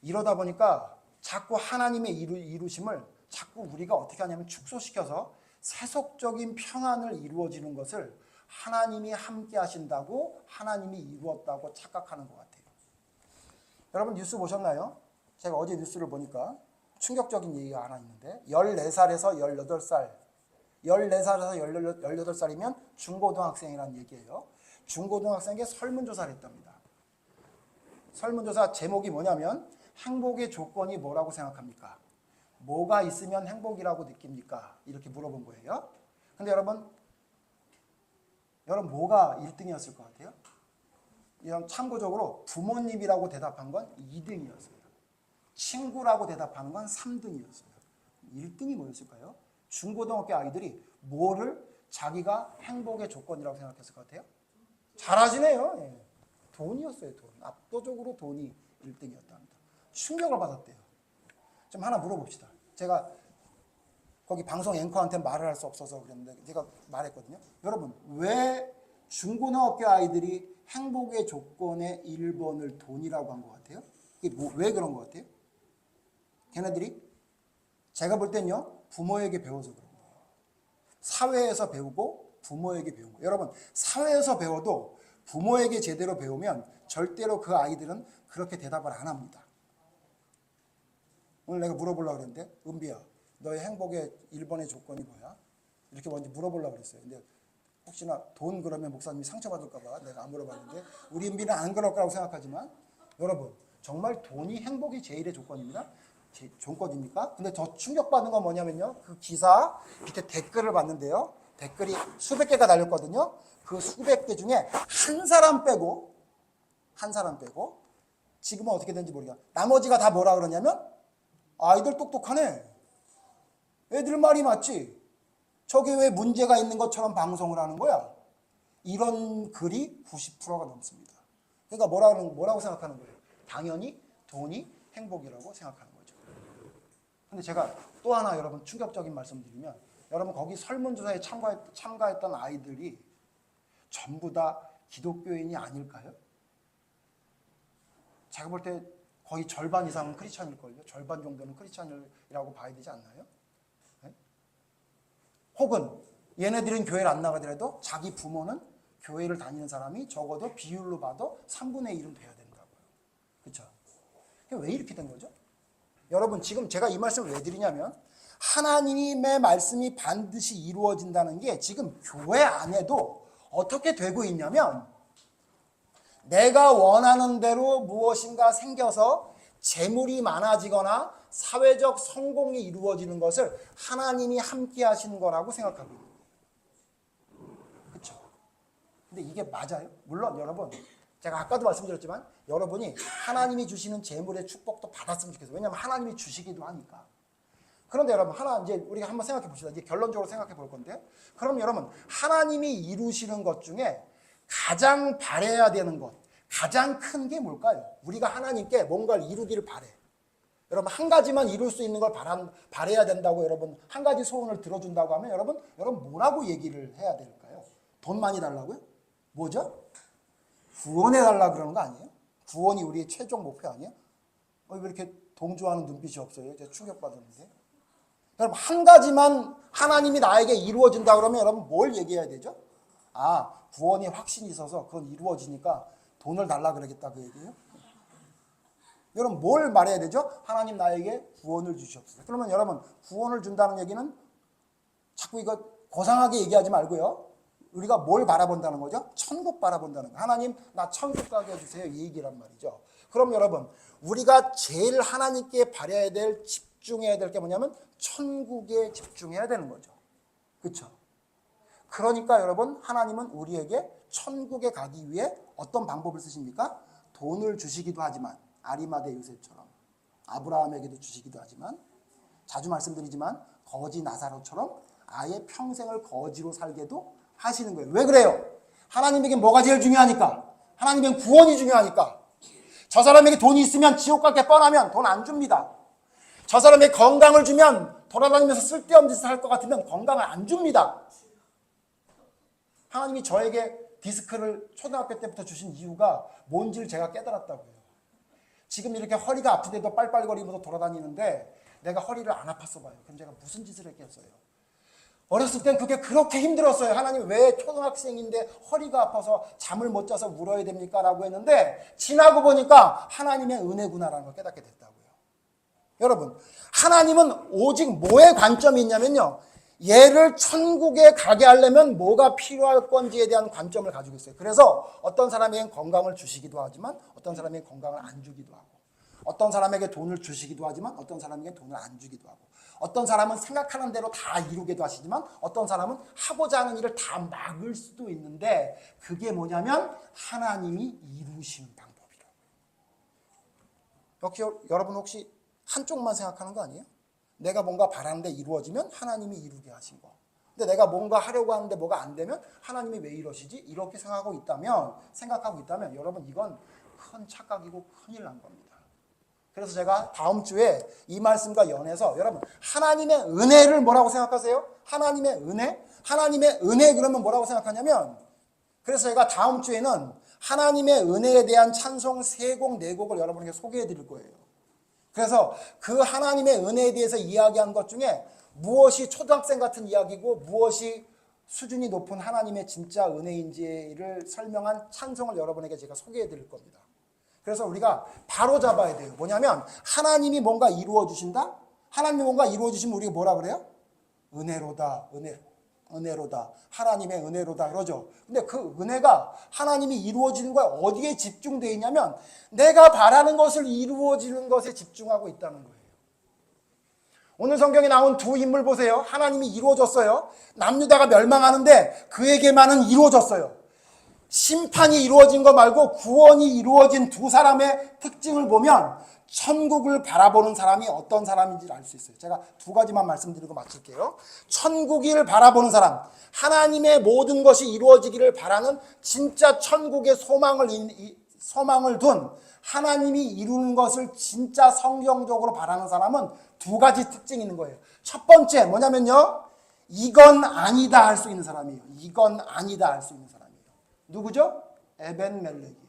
이러다 보니까 자꾸 하나님의 이루심을 자꾸 우리가 어떻게 하냐면 축소시켜서 세속적인 평안을 이루어지는 것을 하나님이 함께 하신다고, 하나님이 이루었다고 착각하는 것 같아요. 여러분 뉴스 보셨나요? 제가 어제 뉴스를 보니까 충격적인 얘기가 하나 있는데 14살에서 18살, 14살에서 18살이면 중고등학생이라는 얘기예요. 중고등학생에게 설문조사를 했답니다. 설문조사 제목이 뭐냐면 행복의 조건이 뭐라고 생각합니까? 뭐가 있으면 행복이라고 느낍니까? 이렇게 물어본 거예요. 근데 여러분 뭐가 1등이었을 것 같아요? 참고적으로 부모님이라고 대답한 건 2등이었어요. 친구라고 대답한 건 3등이었어요. 1등이 뭐였을까요? 중고등학교 아이들이 뭐를 자기가 행복의 조건이라고 생각했을 것 같아요? 잘하시네요. 예. 돈이었어요. 돈. 압도적으로 돈이 1등이었답니다. 충격을 받았대요. 좀 하나 물어봅시다. 제가 거기 방송 앵커한테 말을 할 수 없어서 그랬는데 제가 말했거든요. 여러분, 왜 중고등학교 아이들이 행복의 조건의 1번을 돈이라고 한 것 같아요? 이게 왜 그런 것 같아요? 걔네들이 제가 볼 땐요, 부모에게 배워서 그런 거예요. 사회에서 배우고 부모에게 배운 거예요. 여러분, 사회에서 배워도 부모에게 제대로 배우면 절대로 그 아이들은 그렇게 대답을 안 합니다. 오늘 내가 물어보려고 그랬는데, 은비야, 너의 행복의 1번의 조건이 뭐야? 이렇게 먼저 물어보려고 그랬어요. 근데 혹시나 돈 그러면 목사님이 상처받을까봐 내가 안 물어봤는데, 우리 은비는 안 그럴 거라고 생각하지만, 여러분, 정말 돈이 행복이 제일의 조건입니다. 조건입니까? 근데 더 충격받는 건 뭐냐면요, 그 기사 밑에 댓글을 봤는데요, 댓글이 수백 개가 달렸거든요. 그 수백 개 중에 한 사람 빼고 지금은 어떻게 되는지 모르겠어요. 나머지가 다 뭐라 그러냐면, 아이들 똑똑하네, 애들 말이 맞지, 저게 왜 문제가 있는 것처럼 방송을 하는 거야, 이런 글이 90%가 넘습니다. 그러니까 뭐라고 생각하는 거예요? 당연히 돈이 행복이라고 생각하는 거죠. 근데 제가 또 하나 여러분 충격적인 말씀 드리면, 여러분 거기 설문조사에 참가했던 아이들이 전부 다 기독교인이 아닐까요? 제가 볼 때 거의 절반 이상은 크리스찬일걸요. 절반 정도는 크리스찬이라고 봐야 되지 않나요? 네? 혹은 얘네들은 교회를 안 나가더라도 자기 부모는 교회를 다니는 사람이 적어도 비율로 봐도 3분의 1은 돼야 된다고요. 그렇죠? 왜 이렇게 된 거죠? 여러분, 지금 제가 이 말씀을 왜 드리냐면, 하나님의 말씀이 반드시 이루어진다는 게 지금 교회 안에도 어떻게 되고 있냐면, 내가 원하는 대로 무엇인가 생겨서 재물이 많아지거나 사회적 성공이 이루어지는 것을 하나님이 함께 하시는 거라고 생각하고 있는 거예요. 그렇죠? 근데 이게 맞아요? 물론 여러분, 제가 아까도 말씀드렸지만 여러분이 하나님이 주시는 재물의 축복도 받았으면 좋겠어요. 왜냐하면 하나님이 주시기도 하니까. 그런데 여러분, 이제 우리가 한번 생각해 봅시다. 이제 결론적으로 생각해 볼 건데, 그럼 여러분, 하나님이 이루시는 것 중에 가장 바라야 되는 것, 가장 큰 게 뭘까요? 우리가 하나님께 뭔가를 이루기를 바래. 여러분, 한 가지만 이룰 수 있는 걸 바라야 된다고, 여러분 한 가지 소원을 들어준다고 하면 여러분 뭐라고 얘기를 해야 될까요? 돈 많이 달라고요? 뭐죠? 구원해달라 그러는 거 아니에요? 구원이 우리의 최종 목표 아니에요? 왜 이렇게 동조하는 눈빛이 없어요? 제가 충격받았는데. 여러분, 한 가지만 하나님이 나에게 이루어진다 그러면 여러분 뭘 얘기해야 되죠? 구원이 확신이 있어서 그건 이루어지니까 돈을 달라 그러겠다, 그 얘기예요? 여러분, 뭘 말해야 되죠? 하나님 나에게 구원을 주시옵소서. 그러면 여러분, 구원을 준다는 얘기는 자꾸 이거 고상하게 얘기하지 말고요, 우리가 뭘 바라본다는 거죠? 천국 바라본다는 거예요. 하나님, 나 천국 가게 해주세요, 이 얘기란 말이죠. 그럼 여러분, 우리가 제일 하나님께 바라야 될, 집중해야 될 게 뭐냐면 천국에 집중해야 되는 거죠. 그렇죠? 그러니까 여러분, 하나님은 우리에게 천국에 가기 위해 어떤 방법을 쓰십니까? 돈을 주시기도 하지만, 아리마대 요셉처럼 아브라함에게도 주시기도 하지만 자주 말씀드리지만 거지 나사로처럼 아예 평생을 거지로 살게도 하시는 거예요. 왜 그래요? 하나님에게 뭐가 제일 중요하니까? 하나님에겐 구원이 중요하니까. 저 사람에게 돈이 있으면 지옥 갈 게 뻔하면 돈 안 줍니다. 저 사람에게 건강을 주면 돌아다니면서 쓸데없는 짓을 할 것 같으면 건강을 안 줍니다. 하나님이 저에게 디스크를 초등학교 때부터 주신 이유가 뭔지를 제가 깨달았다고요. 지금 이렇게 허리가 아픈데도 빨빨거리면서 돌아다니는데 내가 허리를 안 아팠어 봐요. 그럼 제가 무슨 짓을 했겠어요? 어렸을 땐 그게 그렇게 힘들었어요. 하나님 왜 초등학생인데 허리가 아파서 잠을 못 자서 울어야 됩니까? 라고 했는데 지나고 보니까 하나님의 은혜구나라는 걸 깨닫게 됐다고요. 여러분, 하나님은 오직 뭐에 관점이 있냐면요. 얘를 천국에 가게 하려면 뭐가 필요할 건지에 대한 관점을 가지고 있어요. 그래서 어떤 사람에겐 건강을 주시기도 하지만 어떤 사람에겐 건강을 안 주기도 하고 어떤 사람에게 돈을 주시기도 하지만 어떤 사람에게 돈을 안 주기도 하고 어떤 사람은 생각하는 대로 다 이루게도 하시지만 어떤 사람은 하고자 하는 일을 다 막을 수도 있는데 그게 뭐냐면 하나님이 이루신 방법이라고요. 역시 여러분 혹시 한쪽만 생각하는 거 아니에요? 내가 뭔가 바라는데 이루어지면 하나님이 이루게 하신 거. 근데 내가 뭔가 하려고 하는데 뭐가 안 되면 하나님이 왜 이러시지? 이렇게 생각하고 있다면 여러분 이건 큰 착각이고 큰일 난 겁니다. 그래서 제가 다음 주에 이 말씀과 연해서 여러분 하나님의 은혜를 뭐라고 생각하세요? 하나님의 은혜? 하나님의 은혜 그러면 뭐라고 생각하냐면 그래서 제가 다음 주에는 하나님의 은혜에 대한 찬송 3곡, 4곡을 여러분에게 소개해 드릴 거예요. 그래서 그 하나님의 은혜에 대해서 이야기한 것 중에 무엇이 초등학생 같은 이야기고 무엇이 수준이 높은 하나님의 진짜 은혜인지를 설명한 찬송을 여러분에게 제가 소개해 드릴 겁니다. 그래서 우리가 바로 잡아야 돼요. 뭐냐면 하나님이 뭔가 이루어 주신다? 하나님이 뭔가 이루어 주시면 우리가 뭐라 그래요? 은혜로다. 은혜로다. 하나님의 은혜로다 그러죠. 근데 그 은혜가 하나님이 이루어지는 거에 어디에 집중되어 있냐면 내가 바라는 것을 이루어지는 것에 집중하고 있다는 거예요. 오늘 성경에 나온 두 인물 보세요. 하나님이 이루어졌어요. 남유다가 멸망하는데 그에게만은 이루어졌어요. 심판이 이루어진 거 말고 구원이 이루어진 두 사람의 특징을 보면 천국을 바라보는 사람이 어떤 사람인지를 알 수 있어요. 제가 2가지만 말씀드리고 마칠게요. 천국을 바라보는 사람, 하나님의 모든 것이 이루어지기를 바라는 진짜 천국의 소망을 둔 하나님이 이루는 것을 진짜 성경적으로 바라는 사람은 2가지 특징이 있는 거예요. 첫 번째 뭐냐면요. 이건 아니다 할 수 있는 사람이에요. 이건 아니다 할 수 있는 사람이에요. 누구죠? 에벤멜렉이에요.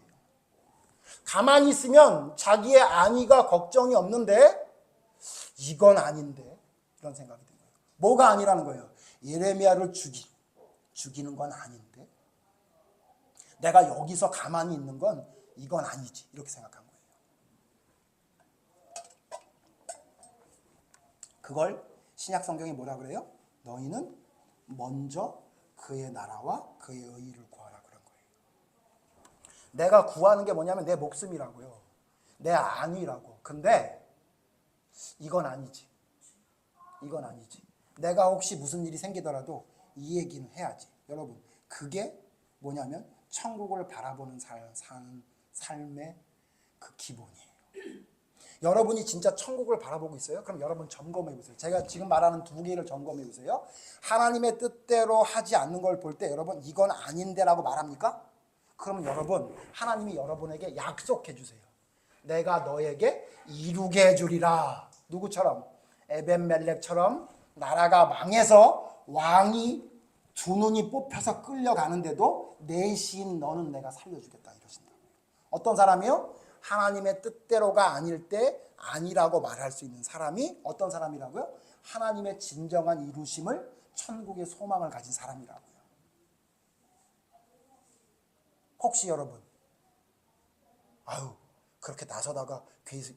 가만히 있으면 자기의 안위가 걱정이 없는데 이건 아닌데 이런 생각이 든 거예요. 뭐가 아니라는 거예요? 예레미야를 죽이는 건 아닌데 내가 여기서 가만히 있는 건 이건 아니지 이렇게 생각한 거예요. 그걸 신약 성경이 뭐라 그래요? 너희는 먼저 그의 나라와 그의 의의를 구하라 그런 거예요. 내가 구하는 게 뭐냐면 내 목숨이라고요. 내 안위라고. 근데 이건 아니지. 이건 아니지. 내가 혹시 무슨 일이 생기더라도 이 얘기는 해야지. 여러분 그게 뭐냐면 천국을 바라보는 사는 삶의 그 기본이에요. 여러분이 진짜 천국을 바라보고 있어요? 그럼 여러분 점검해 보세요. 제가 지금 말하는 2개를 점검해 보세요. 하나님의 뜻대로 하지 않는 걸 볼 때 여러분 이건 아닌데라고 말합니까? 그럼 여러분 하나님이 여러분에게 약속해 주세요. 내가 너에게 이루게 해주리라. 누구처럼? 에벤멜렉처럼 나라가 망해서 왕이 2눈이 뽑혀서 끌려가는데도 내 시인 너는 내가 살려주겠다 이러신다고요. 어떤 사람이요? 하나님의 뜻대로가 아닐 때 아니라고 말할 수 있는 사람이 어떤 사람이라고요? 하나님의 진정한 이루심을 천국의 소망을 가진 사람이라고요. 혹시 여러분 그렇게 나서다가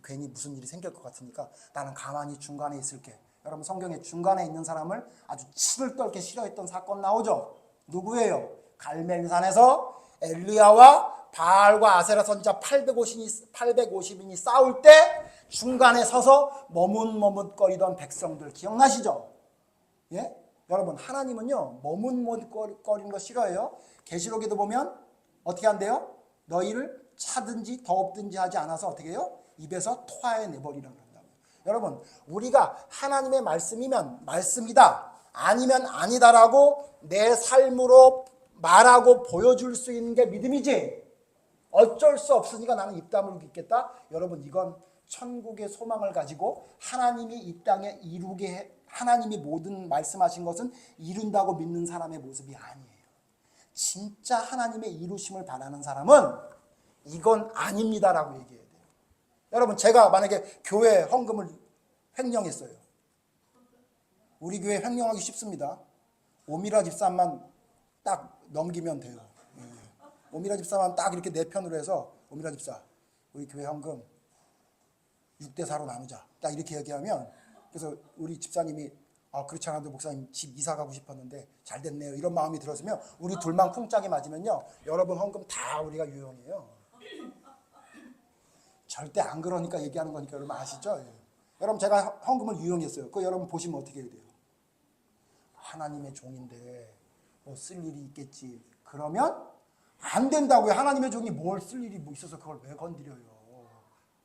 괜히 무슨 일이 생길 것 같으니까 나는 가만히 중간에 있을게. 여러분 성경에 중간에 있는 사람을 아주 치를 떨게 싫어했던 사건 나오죠. 누구예요? 갈멜산에서 엘리야와 바알과 아세라 선지자 850인이 싸울 때 중간에 서서 머뭇머뭇거리던 백성들 기억나시죠? 예? 여러분 하나님은요 머뭇머뭇거리는 거 싫어해요. 계시록에도 보면 어떻게 한대요? 너희를 차든지 더없든지 하지 않아서 어떻게 해요? 입에서 토하여 내버리라고 합니다. 여러분, 우리가 하나님의 말씀이면 말씀이다, 아니면 아니다라고 내 삶으로 말하고 보여줄 수 있는 게 믿음이지, 어쩔 수 없으니까 나는 입 다물고 있겠다. 여러분, 이건 천국의 소망을 가지고 하나님이 이 땅에 하나님이 모든 말씀하신 것은 이룬다고 믿는 사람의 모습이 아니에요. 진짜 하나님의 이루심을 바라는 사람은 이건 아닙니다라고 얘기해야 돼요. 여러분, 제가 만약에 교회 헌금을 횡령했어요. 우리 교회 횡령하기 쉽습니다. 오미라 집사만 딱 넘기면 돼요. 오미라 집사만 딱 이렇게 내 편으로 해서, 오미라 집사, 우리 교회 헌금 6대4로 나누자, 딱 이렇게 얘기하면, 그래서 우리 집사님이 그렇지 않아도 목사님 집 이사 가고 싶었는데 잘 됐네요, 이런 마음이 들었으면, 우리 둘만 쿵짝이 맞으면요, 여러분 헌금 다 우리가 유용해요. 절대 안 그러니까 얘기하는 거니까 여러분 아시죠? 여러분, 제가 헌금을 유용했어요. 그거 여러분 보시면 어떻게 해야 돼요? 하나님의 종인데 뭐 쓸 일이 있겠지. 그러면 안 된다고요. 하나님의 종이 뭘 쓸 일이 뭐 있어서 그걸 왜 건드려요?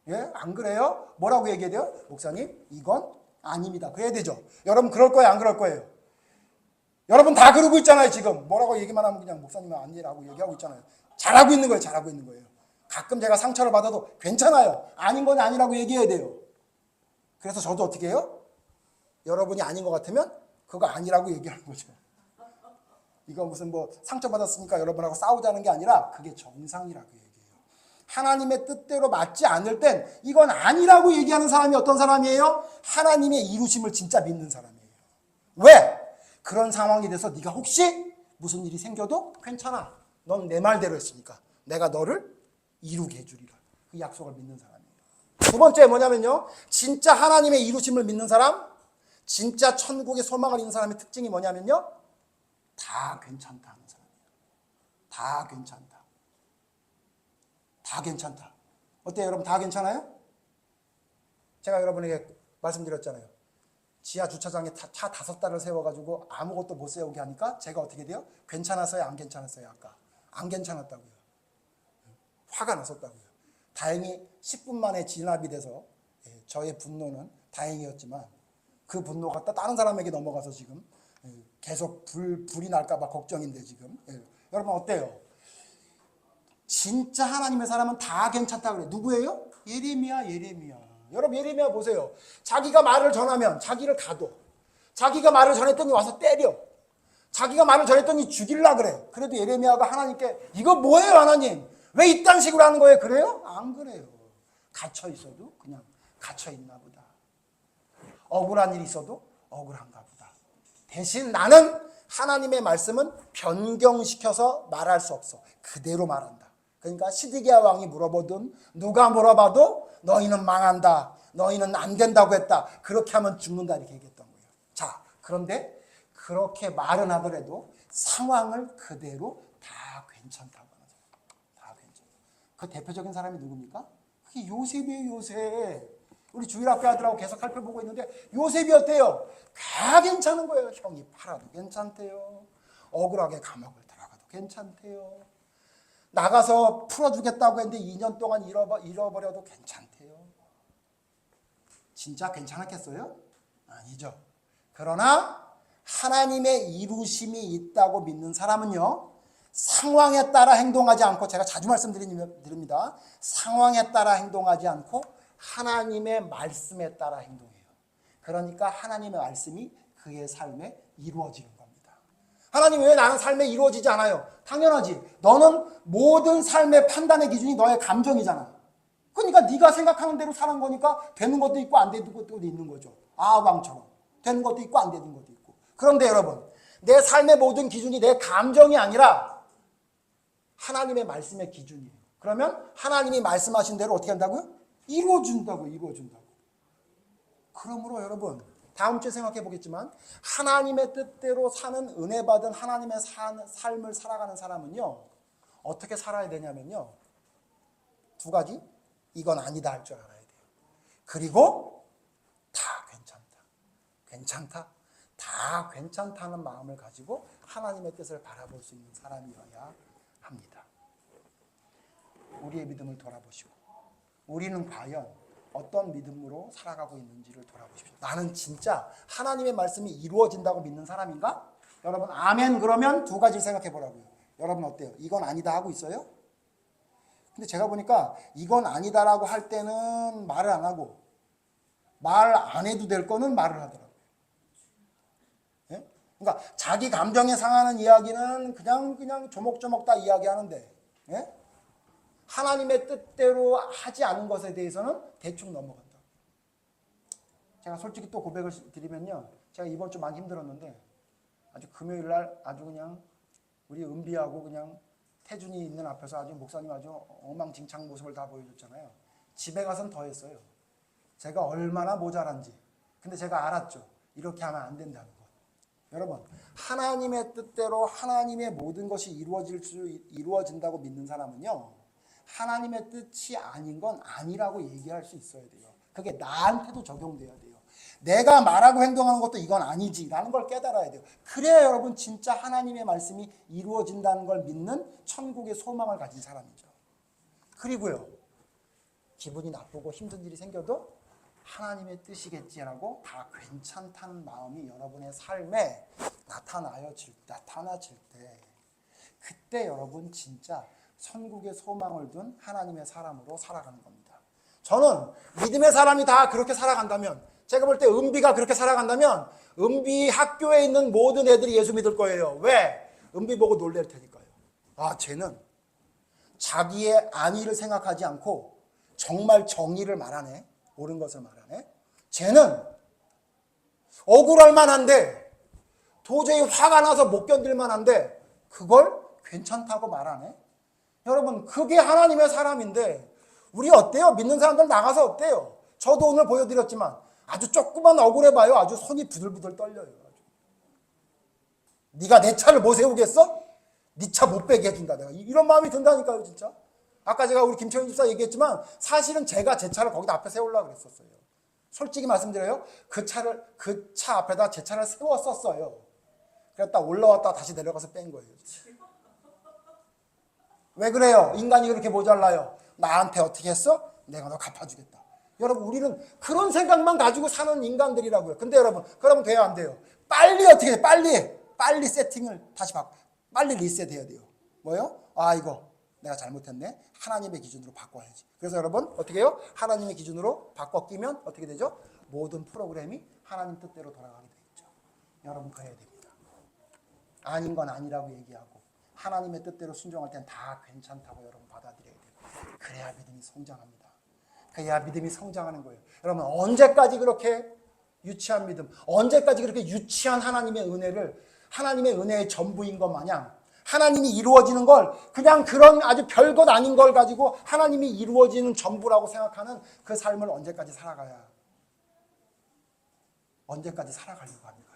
예? 안 그래요? 뭐라고 얘기해야 돼요? 목사님, 이건 아닙니다. 그래야 되죠. 여러분, 그럴 거예요, 안 그럴 거예요? 여러분 다 그러고 있잖아요. 지금 뭐라고 얘기만 하면 그냥 목사님은 아니라고 얘기하고 있잖아요. 잘하고 있는 거예요. 잘하고 있는 거예요. 가끔 제가 상처를 받아도 괜찮아요. 아닌 건 아니라고 얘기해야 돼요. 그래서 저도 어떻게 해요? 여러분이 아닌 것 같으면 그거 아니라고 얘기하는 거죠. 이거 무슨 뭐 상처받았으니까 여러분하고 싸우자는 게 아니라 그게 정상이라고 얘기해요. 하나님의 뜻대로 맞지 않을 땐 이건 아니라고 얘기하는 사람이 어떤 사람이에요? 하나님의 이루심을 진짜 믿는 사람이에요. 왜? 그런 상황이 돼서 네가 혹시 무슨 일이 생겨도 괜찮아, 넌 내 말대로 했으니까 내가 너를 이루게 해주리라. 그 약속을 믿는 사람이에요. 두 번째 뭐냐면요, 진짜 하나님의 이루심을 믿는 사람, 진짜 천국의 소망을 있는 사람의 특징이 뭐냐면요, 다 괜찮다 하는 사람이에요. 다 괜찮다. 다 괜찮다. 어때요, 여러분? 다 괜찮아요? 제가 여러분에게 말씀드렸잖아요. 지하 주차장에 차 5대를 세워가지고 아무것도 못 세우게 하니까 제가 어떻게 돼요? 괜찮았어요? 안 괜찮았어요? 아까 안 괜찮았다고요. 화가 났었다고요. 다행히 10분 만에 진압이 돼서 저의 분노는 다행이었지만, 그 분노가 다른 사람에게 넘어가서 지금 계속 불이 날까 봐 걱정인데 지금. 여러분 어때요? 진짜 하나님의 사람은 다 괜찮다 그래요. 누구예요? 예레미야. 여러분, 예레미야 보세요. 자기가 말을 전하면 자기를 가둬. 자기가 말을 전했더니 와서 때려. 자기가 말을 전했더니 죽일라 그래. 그래도 예레미야가 하나님께 이거 뭐예요, 하나님? 왜 이딴 식으로 하는 거예요? 그래요? 안 그래요. 갇혀 있어도 그냥 갇혀 있나 보다. 억울한 일이 있어도 억울한가 보다. 대신 나는 하나님의 말씀은 변경시켜서 말할 수 없어. 그대로 말한다. 그러니까 시드기야 왕이 물어보든 누가 물어봐도 너희는 망한다, 너희는 안 된다고 했다, 그렇게 하면 죽는다, 이렇게 얘기했던 거예요. 자, 그런데 그렇게 말은 하더라도 상황을 그대로 다 괜찮다고 하는 사람. 다 괜찮다. 그 대표적인 사람이 누굽니까? 그게 요셉이에요. 요셉. 우리 주일학교 아들하고 계속 살펴보고 있는데 요셉이 어때요? 다 괜찮은 거예요. 형이 팔아도 괜찮대요. 억울하게 감옥을 들어가도 괜찮대요. 나가서 풀어주겠다고 했는데 2년 동안 잃어버려도 괜찮대요. 진짜 괜찮았겠어요? 아니죠. 그러나 하나님의 이루심이 있다고 믿는 사람은요, 상황에 따라 행동하지 않고, 제가 자주 말씀드립니다. 상황에 따라 행동하지 않고 하나님의 말씀에 따라 행동해요. 그러니까 하나님의 말씀이 그의 삶에 이루어지는 겁니다. 하나님, 왜 나는 삶에 이루어지지 않아요? 당연하지. 너는 모든 삶의 판단의 기준이 너의 감정이잖아. 그러니까 네가 생각하는 대로 사는 거니까 되는 것도 있고 안 되는 것도 있는 거죠. 아합왕처럼 되는 것도 있고 안 되는 것도 있고. 그런데 여러분, 내 삶의 모든 기준이 내 감정이 아니라 하나님의 말씀의 기준이에요. 그러면 하나님이 말씀하신 대로 어떻게 한다고요? 이루어준다고. 그러므로 여러분, 다음 주에 생각해 보겠지만, 하나님의 뜻대로 사는 은혜 받은 하나님의 삶을 살아가는 사람은요, 어떻게 살아야 되냐면요, 두 가지. 이건 아니다 할 줄 알아야 돼요. 그리고 다 괜찮다. 다 괜찮다는 마음을 가지고 하나님의 뜻을 바라볼 수 있는 사람이어야 합니다. 우리의 믿음을 돌아보시고, 우리는 과연 어떤 믿음으로 살아가고 있는지를 돌아보십시오. 나는 진짜 하나님의 말씀이 이루어진다고 믿는 사람인가? 여러분 아멘 그러면 두 가지를 생각해 보라고요. 여러분 어때요? 이건 아니다 하고 있어요? 근데 제가 보니까 이건 아니다라고 할 때는 말을 안 하고 말 안 해도 될 거는 말을 하더라고요. 예? 그러니까 자기 감정에 상하는 이야기는 그냥 조목조목 다 이야기하는데 예? 하나님의 뜻대로 하지 않은 것에 대해서는 대충 넘어간다. 제가 솔직히 또 고백을 드리면요. 제가 이번 주 많이 힘들었는데 아주 금요일 날 아주 그냥 우리 은비하고 그냥 태준이 있는 앞에서 아주 목사님 아주 엉망진창 모습을 다 보여줬잖아요. 집에 가서는 더 했어요. 제가 얼마나 모자란지. 근데 제가 알았죠. 이렇게 하면 안 된다는 것. 여러분 하나님의 뜻대로 하나님의 모든 것이 이루어진다고 믿는 사람은요. 하나님의 뜻이 아닌 건 아니라고 얘기할 수 있어야 돼요. 그게 나한테도 적용돼야 돼요. 내가 말하고 행동하는 것도 이건 아니지라는 걸 깨달아야 돼요. 그래야 여러분 진짜 하나님의 말씀이 이루어진다는 걸 믿는 천국의 소망을 가진 사람이죠. 그리고요. 기분이 나쁘고 힘든 일이 생겨도 하나님의 뜻이겠지라고 다 괜찮다는 마음이 여러분의 삶에 나타나질 때 그때 여러분 진짜 천국의 소망을 둔 하나님의 사람으로 살아가는 겁니다. 저는 믿음의 사람이 다 그렇게 살아간다면 제가 볼 때 은비가 그렇게 살아간다면 은비 학교에 있는 모든 애들이 예수 믿을 거예요. 왜? 은비 보고 놀랄 테니까요. 아, 쟤는 자기의 안위를 생각하지 않고 정말 정의를 말하네. 옳은 것을 말하네. 쟤는 억울할 만한데 도저히 화가 나서 못 견딜 만한데 그걸 괜찮다고 말하네. 여러분 그게 하나님의 사람인데 우리 어때요? 믿는 사람들 나가서 어때요? 저도 오늘 보여드렸지만 아주 조그만 억울해봐요. 아주 손이 부들부들 떨려요. 네가 내 차를 못 세우겠어? 네 차 못 빼게 해준다. 내가 이런 마음이 든다니까요. 진짜. 아까 제가 우리 김철인 집사 얘기했지만 사실은 제가 제 차를 거기다 앞에 세우려고 그랬었어요. 솔직히 말씀드려요. 그 차 앞에다 제 차를 세웠었어요. 그랬다 올라왔다 다시 내려가서 뺀 거예요. 왜 그래요? 인간이 그렇게 모자라요. 나한테 어떻게 했어? 내가 너 갚아주겠다. 여러분 우리는 그런 생각만 가지고 사는 인간들이라고요. 근데 여러분 그러면 돼요 안 돼요? 빨리 어떻게 해? 빨리 세팅을 다시 바꿔. 빨리 리셋해야 돼요. 뭐요? 아 이거 내가 잘못했네. 하나님의 기준으로 바꿔야지. 그래서 여러분 어떻게 해요? 하나님의 기준으로 바꿔 끼면 어떻게 되죠? 모든 프로그램이 하나님 뜻대로 돌아가게 되겠죠. 여러분 그래야 됩니다. 아닌 건 아니라고 얘기하고 하나님의 뜻대로 순종할 땐 다 괜찮다고 여러분 받아들여야 돼요. 그래야 믿음이 성장합니다. 그래야 믿음이 성장하는 거예요. 여러분 언제까지 그렇게 유치한 믿음, 언제까지 그렇게 유치한 하나님의 은혜를 하나님의 은혜의 전부인 것 마냥 하나님이 이루어지는 걸 그냥 그런 아주 별것 아닌 걸 가지고 하나님이 이루어지는 전부라고 생각하는 그 삶을 언제까지 살아가려고 합니까?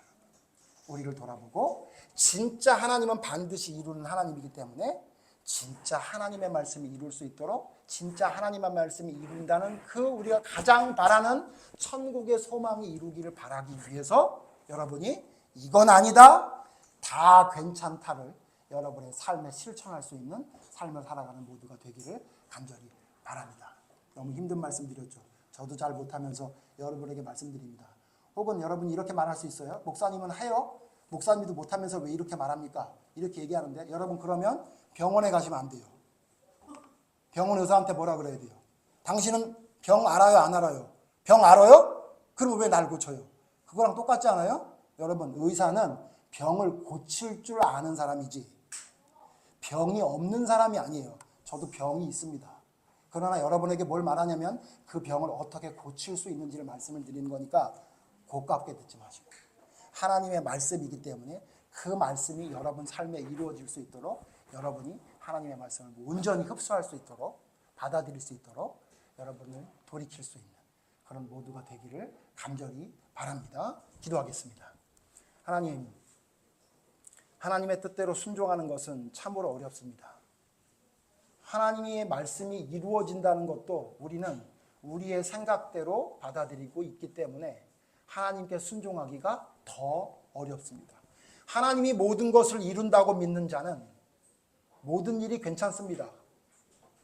우리를 돌아보고 진짜 하나님은 반드시 이루는 하나님이기 때문에 진짜 하나님의 말씀이 이룰 수 있도록 진짜 하나님의 말씀이 이룬다는 그 우리가 가장 바라는 천국의 소망이 이루기를 바라기 위해서 여러분이 이건 아니다, 다 괜찮다를 여러분의 삶에 실천할 수 있는 삶을 살아가는 모두가 되기를 간절히 바랍니다. 너무 힘든 말씀 드렸죠. 저도 잘 못하면서 여러분에게 말씀드립니다. 혹은 여러분이 이렇게 말할 수 있어요. 목사님은 해요. 목사님도 못하면서 왜 이렇게 말합니까? 이렇게 얘기하는데 여러분 그러면 병원에 가시면 안 돼요. 병원 의사한테 뭐라 그래야 돼요? 당신은 병 알아요? 안 알아요? 병 알아요? 그럼 왜 날 고쳐요? 그거랑 똑같지 않아요? 여러분 의사는 병을 고칠 줄 아는 사람이지 병이 없는 사람이 아니에요. 저도 병이 있습니다. 그러나 여러분에게 뭘 말하냐면 그 병을 어떻게 고칠 수 있는지를 말씀을 드리는 거니까 고깝게 듣지 마시고 하나님의 말씀이기 때문에 그 말씀이 여러분 삶에 이루어질 수 있도록 여러분이 하나님의 말씀을 온전히 흡수할 수 있도록 받아들일 수 있도록 여러분을 돌이킬 수 있는 그런 모두가 되기를 간절히 바랍니다. 기도하겠습니다. 하나님, 하나님의 뜻대로 순종하는 것은 참으로 어렵습니다. 하나님의 말씀이 이루어진다는 것도 우리는 우리의 생각대로 받아들이고 있기 때문에 하나님께 순종하기가 더 어렵습니다. 하나님이 모든 것을 이룬다고 믿는 자는 모든 일이 괜찮습니다.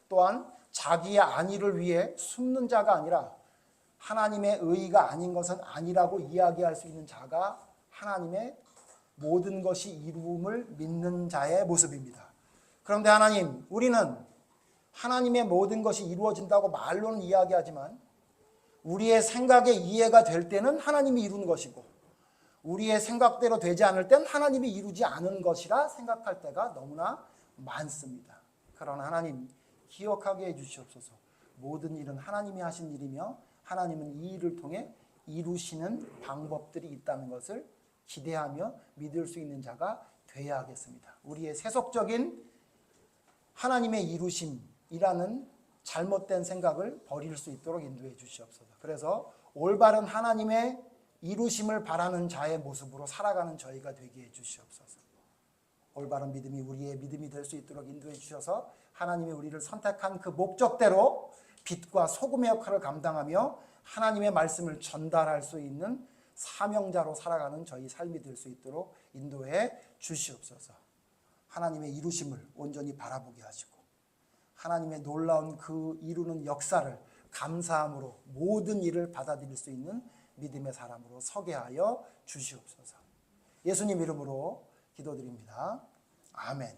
또한 자기의 안위를 위해 숨는 자가 아니라 하나님의 의가 아닌 것은 아니라고 이야기할 수 있는 자가 하나님의 모든 것이 이루음을 믿는 자의 모습입니다. 그런데 하나님, 우리는 하나님의 모든 것이 이루어진다고 말로는 이야기하지만 우리의 생각에 이해가 될 때는 하나님이 이루는 것이고 우리의 생각대로 되지 않을 땐 하나님이 이루지 않은 것이라 생각할 때가 너무나 많습니다. 그러나 하나님, 기억하게 해주시옵소서. 모든 일은 하나님이 하신 일이며 하나님은 이 일을 통해 이루시는 방법들이 있다는 것을 기대하며 믿을 수 있는 자가 되어야 하겠습니다. 우리의 세속적인 하나님의 이루심이라는 잘못된 생각을 버릴 수 있도록 인도해 주시옵소서. 그래서 올바른 하나님의 이루심을 바라는 자의 모습으로 살아가는 저희가 되게 해 주시옵소서. 올바른 믿음이 우리의 믿음이 될 수 있도록 인도해 주셔서 하나님이 우리를 선택한 그 목적대로 빛과 소금의 역할을 감당하며 하나님의 말씀을 전달할 수 있는 사명자로 살아가는 저희 삶이 될 수 있도록 인도해 주시옵소서. 하나님의 이루심을 온전히 바라보게 하시고 하나님의 놀라운 그 이루는 역사를 감사함으로 모든 일을 받아들일 수 있는 믿음의 사람으로 서게 하여 주시옵소서. 예수님 이름으로 기도드립니다. 아멘.